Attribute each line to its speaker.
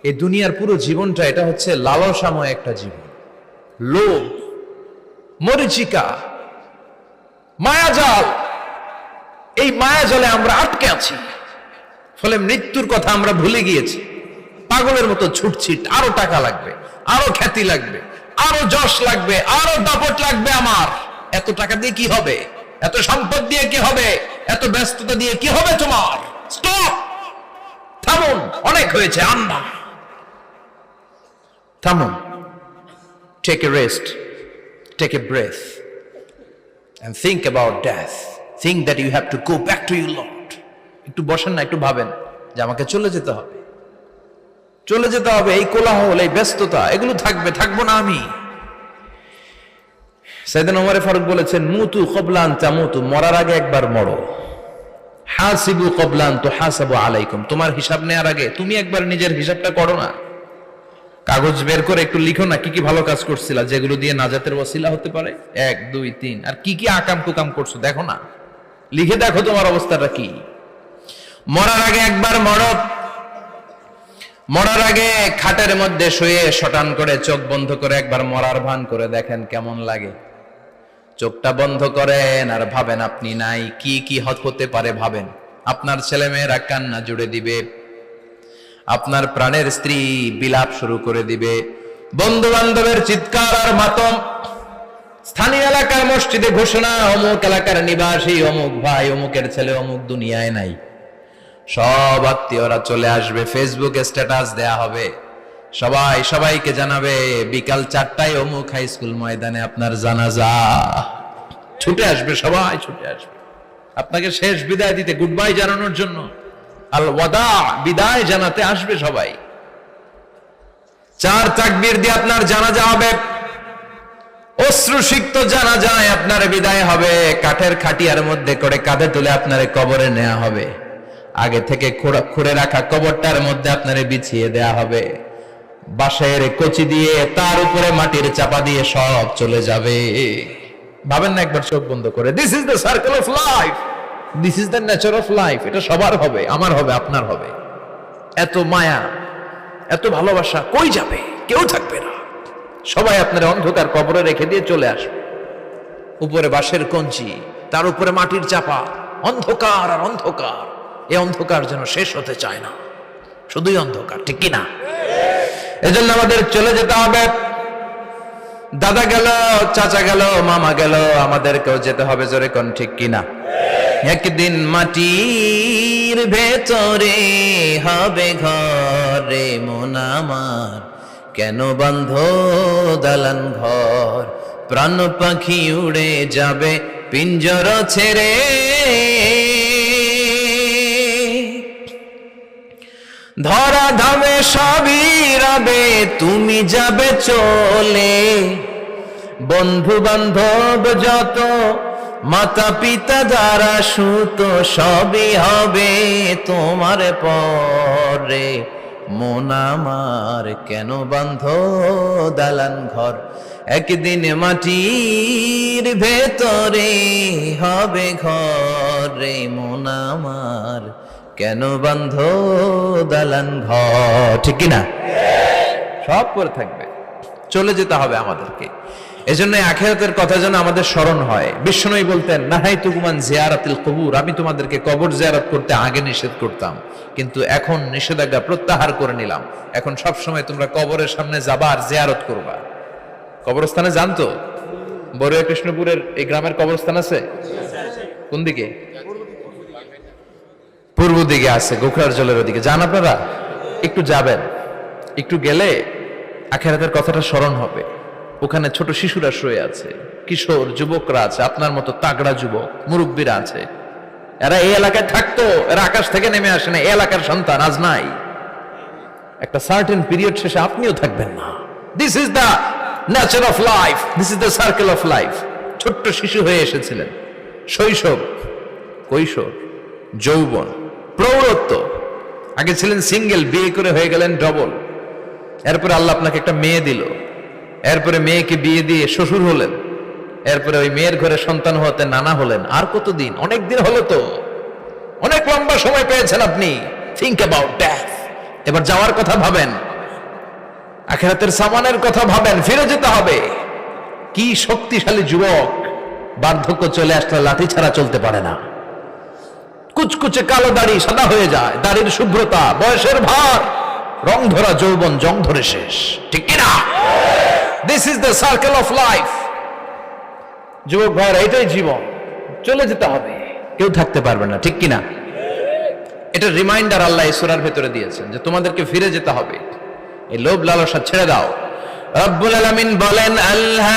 Speaker 1: এই দুনিয়ার পুরো জীবনটা এটা হচ্ছে লালসাময় একটা জীবন, লোভ, মরিচিকা, মায়াজাল। এই মায়াজালে আমরা আটকে আছি, ফলে মৃত্যুর কথা আমরা ভুলে গিয়েছি। পাগলের মতো ছুটছি, আরো টাকা লাগবে, আরো খ্যাতি লাগবে, আরো যশ লাগবে, আরো দাপট লাগবে। আমার এত টাকা দিয়ে কি হবে? এত সম্পদ দিয়ে কি হবে? এত ব্যস্ততা দিয়ে কি হবে তোমার? স্টপ, থামুন, অনেক হয়েছে। আন্না, থামুন, take a rest, take a breath and think about death. Think that you have to go back to your Lord. একটু বসেন না, একটু ভাবেন যে আমাকে চলে যেতে হবে, চলে যেতে হবে। এই কোলাহল, এই ব্যস্ততা, এগুলো থাকবে, থাকবো না আমি। সাইয়েদনা ওমর ফারুক বলেছেন, মুতু ক্বাবলা আন তামুতু, মরার আগে একবার মরো। হাসিবু ক্বাবলা আন তুহাসাবু আলাইকুম, তোমার হিসাব নেওয়ার আগে তুমি একবার নিজের হিসাবটা করো না। কাগজ বের করে একটু লিখো না কি কি ভালো কাজ করছিলা, যেগুলো দিয়ে নাজাতের ওসিলা হতে পারে। 1 2 3, আর কি কি আকাম কুকাম করছো দেখো না, লিখে দেখো তোমার অবস্থাটা কি। মরার আগে একবার মরো। মরার আগে খাটের মধ্যে শুয়ে শটান করে চোখ বন্ধ করে একবার মরার ভান করে দেখেন কেমন লাগে। চোখটা বন্ধ করেন আর ভাবেন আপনি নাই, কি কি হতে পারে ভাবেন। আপনার ছেলে মেয়েরা কান্না জুড়ে দিবে, আপনার প্রাণের স্ত্রী বিলাপ শুরু করে দিবে, বন্ধু বান্ধবের চিৎকার আর মাতম, স্থানীয় এলাকার মসজিদে ঘোষণা, অমুক এলাকার নিবাসী অমুক ভাই অমুকের ছেলে অমুক দুনিয়ায় নাই। সব আত্মীয়রা চলে আসবে, ফেসবুকে স্ট্যাটাস দেয়া হবে, সবাই সবাইকে জানাবে বিকাল 4টায় অমুক হাই স্কুল ময়দানে আপনার জানাজা। ছুটে আসবে, সবাই ছুটে আসবে আপনাকে শেষ বিদায় দিতে, গুড বাই জানানোর জন্য, আল ওয়াদা, বিদায় জানাতে আসবে সবাই। 4 তাকবীর দিয়ে আপনার জানাজা হবে, অশ্রুসিক্ত জানাজায় আপনার বিদায় হবে। কাঠের খাটিয়ার মধ্যে করে কাঁধে তুলে আপনারে কবরে নেওয়া হবে। আগে থেকে খুঁড়ে রাখা কবরটার মধ্যে আপনারে বিছিয়ে দেয়া হবে। বাঁশের কচি দিয়ে তার উপরে মাটির চাপা দিয়ে সব চলে যাবে। ভাবেন না একবার চোখ বন্ধ করে, this is the circle of life, this is the nature of life. এটা সবার হবে, আমার হবে, আপনার হবে। এত মায়া, এত ভালোবাসা কই যাবে? কেউ থাকবে না, সবাই আপনার অন্ধকার কবরে রেখে দিয়ে চলে আসবে। উপরে বাঁশের কঞ্চি, তার উপরে মাটির চাপা, অন্ধকার আর অন্ধকার। এই অন্ধকার যেন শেষ হতে চায় না, শুধুই অন্ধকার, ঠিক কিনা? এজন্য আমাদের চলে যেতে হবে। দাদা গেল, চাচা গেল, মামা গেল, আমাদেরকেও যেতে হবে, জোরে কোন ঠিক কিনা? একদিন মাটির ভেতরে হবে ঘরে মন আমার, কেন বন্ধ দালান ঘর, প্রাণ পাখি উড়ে যাবে পিঞ্জর ছেড়ে। ধরা ধামে সবই রবে, তুমি যাবে চলে। বন্ধু বান্ধব যত, মাতা পিতা যারা সুত, সবই হবে তোমার পরে। মন আমার কেন বান্ধ দালান ঘর, একদিন মাটির ভেতরে হবে ঘরে মন আমার, কেন বান্ধ দালান ঘর, ঠিক কিনা? সব পরে থাকবে, চলে যেতে হবে আমাদেরকে। এজন্য আখিরাতের কথা যেন আমাদের স্মরণ হয়। বিশ্বনবী বলতেন, নাহাইতুকুম আন জিয়ারাতিল কুবুর, আমি তোমাদেরকে কবর জিয়ারত করতে আগে নিষেধ করতাম, কিন্তু এখন নিষেধাজ্ঞা প্রত্যাহার করে নিলাম। এখন সব সময় তোমরা কবরের সামনে যাবা আর জিয়ারত করবা। কবরস্থানে যান তো? বড়ুয়া কৃষ্ণপুরের এই গ্রামের কবরস্থান আছে? কোন দিকে? পূর্ব দিকে আছে, গোখরার জলের ওদিকে। যান আপনারা, একটু যাবেন, একটু গেলে আখিরাতের কথাটা স্মরণ হবে। ওখানে ছোট শিশুরা শুয়ে আছে, কিশোর যুবকরা আছে, আপনার মতো তাগড়া যুবক, মুরব্বীরা আছে। এরা এই এলাকায় থাকতো, এরা আকাশ থেকে নেমে আসে না, এই এলাকার সন্তান, আজ নাই। একটা সার্টেন পিরিয়ড শেষে আপনিও থাকবেন না। This is the nature of life, this is the circle of life. ছোট্ট শিশু হয়ে এসেছিলেন, শৈশব, কৈশোর, যৌবন, প্রৌঢ়ত্ব। আগে ছিলেন সিঙ্গেল, বিয়ে করে হয়ে গেলেন ডবল। এরপরে আল্লাহ আপনাকে একটা মেয়ে দিল, এরপরে মেয়েকে বিয়ে দিয়ে শ্বশুর হলেন, এরপরে ওই মেয়ের ঘরে সন্তান হতে নানা হলেন। আর কতদিন? অনেক দিন হলো তো, অনেক লম্বা সময় পেয়েছেন আপনি। Think about death. এবার যাওয়ার কথা ভাবেন। আখিরাতের সামানের কথা ভাবেন, ফিরে যেতে হবে। কি শক্তিশালী যুবক, বার্ধক্য চলে আসলে লাঠি ছাড়া চলতে পারে না। কুচকুচে কালো দাড়ি সাদা হয়ে যায়, দাড়ির শুভ্রতা, বয়সের ভার, রং ধরা যৌবন জং ধরে শেষ, ঠিক কিনা? This is the circle of life. যুবক ভাইরা, এটাই জীবন, চলে যেতে হবে, কেউ থাকতে পারবে না, ঠিক কিনা? এটা রিমাইন্ডার আল্লাহ এই সূরার ভেতরে দিয়েছেন যে তোমাদেরকে ফিরে যেতে হবে। এই লোভ লালসা ছেড়ে দাও। রব্বুল আলামিন বলেন, আল্লাহ